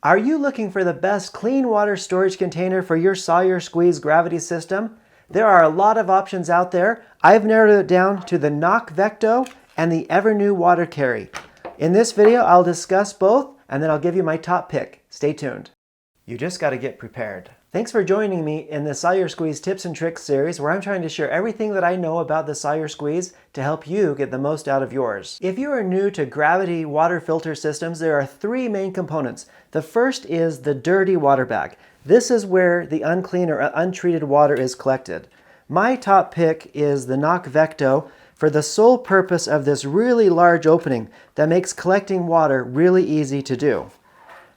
Are you looking for the best clean water storage container for your Sawyer Squeeze gravity system? There are a lot of options out there. I've narrowed it down to the CNOC Vecto and the EVERNEW Water Carry. In this video, I'll discuss both and then I'll give you my top pick. Stay tuned. You just got to get prepared. Thanks for joining me in the Sawyer Squeeze Tips and Tricks series, where I'm trying to share everything that I know about the Sawyer Squeeze to help you get the most out of yours. If you are new to gravity water filter systems, there are three main components. The first is the dirty water bag. This is where the unclean or untreated water is collected. My top pick is the CNOC Vecto for the sole purpose of this really large opening that makes collecting water really easy to do.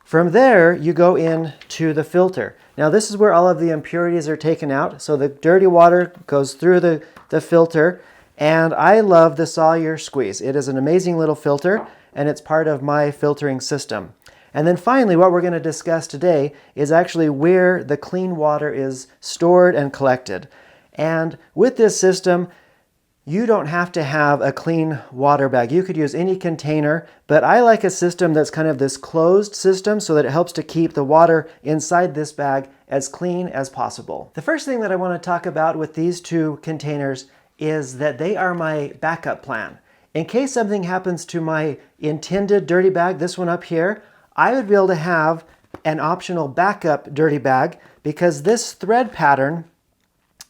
From there, you go into the filter. Now this is where all of the impurities are taken out. So the dirty water goes through the filter, and I love the Sawyer Squeeze. It is an amazing little filter, and it's part of my filtering system. And then finally, what we're going to discuss today is actually where the clean water is stored and collected. And with this system, you don't have to have a clean water bag. You could use any container, but I like a system that's kind of this closed system so that it helps to keep the water inside this bag as clean as possible. The first thing that I want to talk about with these two containers is that they are my backup plan. In case something happens to my intended dirty bag, this one up here, I would be able to have an optional backup dirty bag because this thread pattern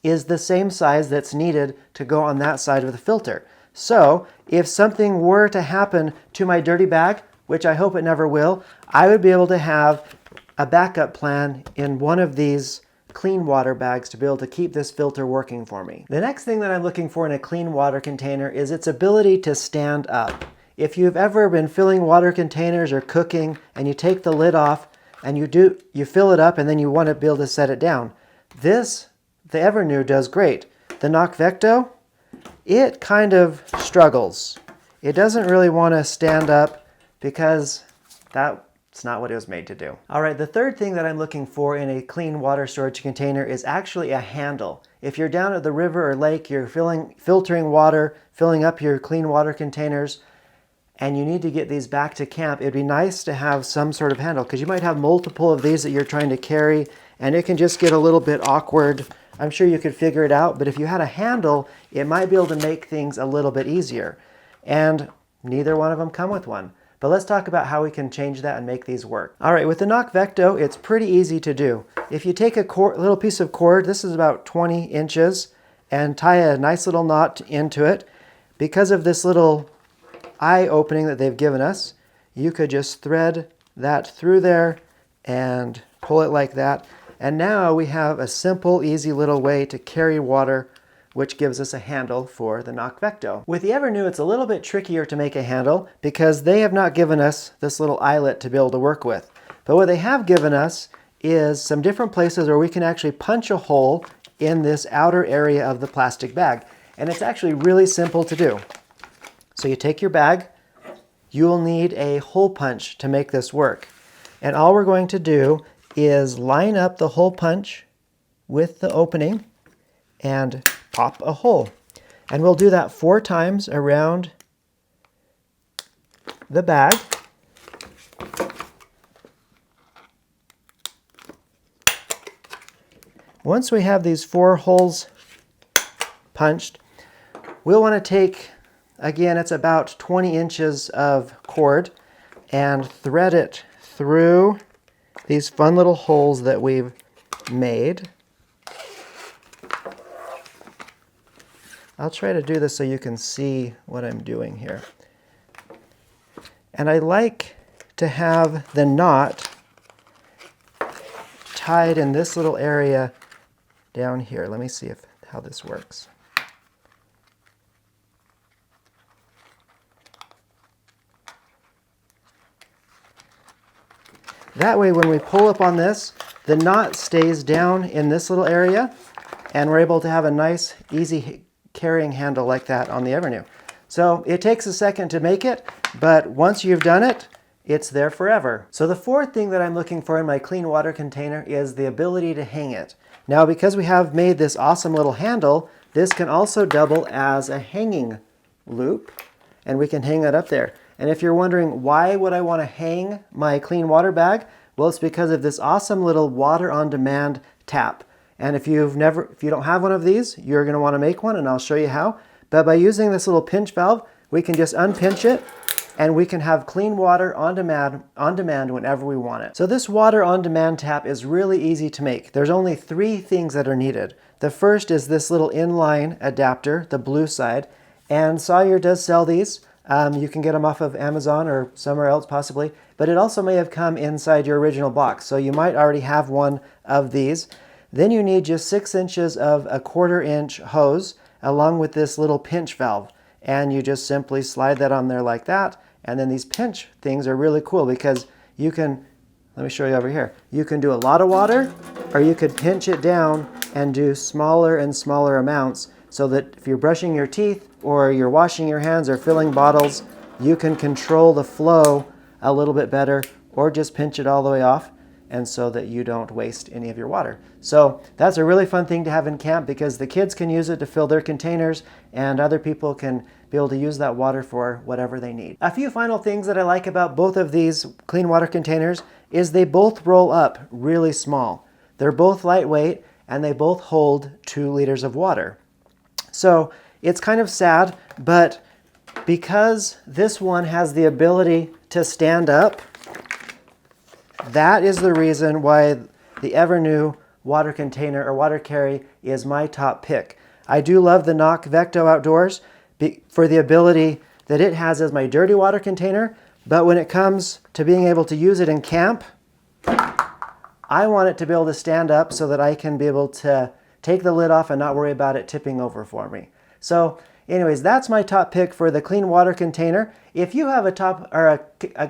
is the same size that's needed to go on that side of the filter. So if something were to happen to my dirty bag, which I hope it never will, I would be able to have a backup plan in one of these clean water bags to be able to keep this filter working for me. The next thing that I'm looking for in a clean water container is its ability to stand up. If you've ever been filling water containers or cooking and you take the lid off and you fill it up and then you want to be able to set it down, the EVERNEW does great. The CNOC Vecto, it kind of struggles. It doesn't really want to stand up because that's not what it was made to do. All right, the third thing that I'm looking for in a clean water storage container is actually a handle. If you're down at the river or lake, you're filtering water, filling up your clean water containers, and you need to get these back to camp, it'd be nice to have some sort of handle because you might have multiple of these that you're trying to carry and it can just get a little bit awkward. I'm sure you could figure it out, but if you had a handle, it might be able to make things a little bit easier. And neither one of them come with one. But let's talk about how we can change that and make these work. All right, with the CNOC Vecto, it's pretty easy to do. If you take a little piece of cord, this is about 20 inches, and tie a nice little knot into it, because of this little eye opening that they've given us, you could just thread that through there and pull it like that. And now we have a simple, easy little way to carry water, which gives us a handle for the CNOC Vecto. With the EVERNEW, it's a little bit trickier to make a handle because they have not given us this little eyelet to be able to work with. But what they have given us is some different places where we can actually punch a hole in this outer area of the plastic bag. And it's actually really simple to do. So you take your bag, you'll need a hole punch to make this work. And all we're going to do is line up the hole punch with the opening and pop a hole. And we'll do that 4 times around the bag. Once we have these 4 holes punched, we'll want to take, again, it's about 20 inches of cord, and thread it through these fun little holes that we've made. I'll try to do this so you can see what I'm doing here. And I like to have the knot tied in this little area down here. Let me see how this works. That way, when we pull up on this, the knot stays down in this little area, and we're able to have a nice, easy carrying handle like that on the EVERNEW. So it takes a second to make it, but once you've done it, it's there forever. So the fourth thing that I'm looking for in my clean water container is the ability to hang it. Now, because we have made this awesome little handle, this can also double as a hanging loop, and we can hang that up there. And if you're wondering why would I want to hang my clean water bag, Well, it's because of this awesome little water on demand tap. And if you don't have one of these, you're going to want to make one, and I'll show you how. But by using this little pinch valve, we can just unpinch it, and we can have clean water on demand whenever we want it. So this water on demand tap is really easy to make. There's only 3 things that are needed. The first is this little inline adapter, the blue side, and Sawyer does sell these. You can get them off of Amazon or somewhere else possibly, but it also may have come inside your original box, so you might already have one of these. Then you need just 6 inches of a 1/4 inch hose along with this little pinch valve, and you just simply slide that on there like that. And then these pinch things are really cool because you can, let me show you over here, you can do a lot of water, or you could pinch it down and do smaller and smaller amounts, so that if you're brushing your teeth or you're washing your hands or filling bottles, you can control the flow a little bit better, or just pinch it all the way off, and so that you don't waste any of your water. So that's a really fun thing to have in camp, because the kids can use it to fill their containers, and other people can be able to use that water for whatever they need. A few final things that I like about both of these clean water containers is they both roll up really small. They're both lightweight, and they both hold 2 liters of water. So it's kind of sad, but because this one has the ability to stand up, that is the reason why the EVERNEW water container or water carry is my top pick. I do love the CNOC Vecto outdoors for the ability that it has as my dirty water container, but when it comes to being able to use it in camp, I want it to be able to stand up so that I can be able to take the lid off and not worry about it tipping over for me. So anyways, that's my top pick for the clean water container. If you have a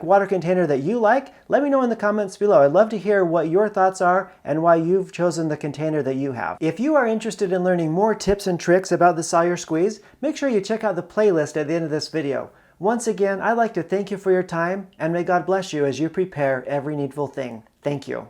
water container that you like, let me know in the comments below. I'd love to hear what your thoughts are and why you've chosen the container that you have. If you are interested in learning more tips and tricks about the Sawyer Squeeze, make sure you check out the playlist at the end of this video. Once again, I'd like to thank you for your time, and may God bless you as you prepare every needful thing. Thank you.